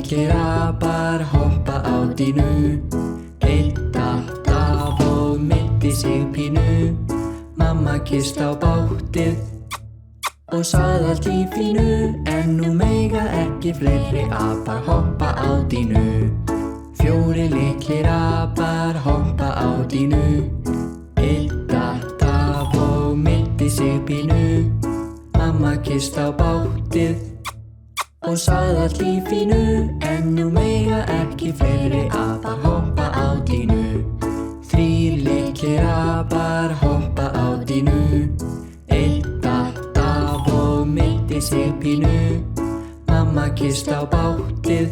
litlir apar hoppa á dínu. Einn datt af og meiddi sig pínu. Mamma kyssti á bátið og sagði allt í fínu. En nú mega ekki fleiri apar hoppa á dínu. 4 litlir apar hoppa á dínu. Einn datt af og meiddi sig pínu. Mamma kyssti á bátið og sagði allt í fínu. En nú mega ekki fleiri apar hoppa á dínu. 3 litlir apar hoppa á dínu. Einn datt af og meiddi sig pínu. Mamma kyssti á bátið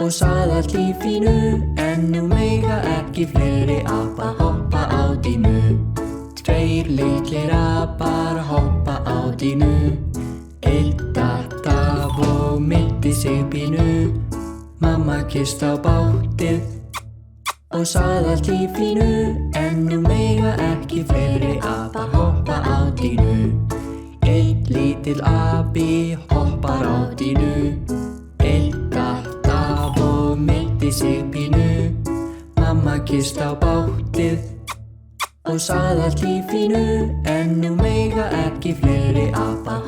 og sagði allt í fínu. En nú mega ekki fleiri apar hoppa á dínu. 2 litlir apar hoppa á dínu. Einn datt af og meiddi sig pínu. Mamma kyssti á bátið og sagði allt í fínu. En nú mega ekki fleiri apar hoppa á dínu. Einn lítill api hoppar á dínu. Einn datt af og meiddi sig pínu. Mamma kyssti á bátið og sagði allt í fínu. En nú mega ekki fleiri apar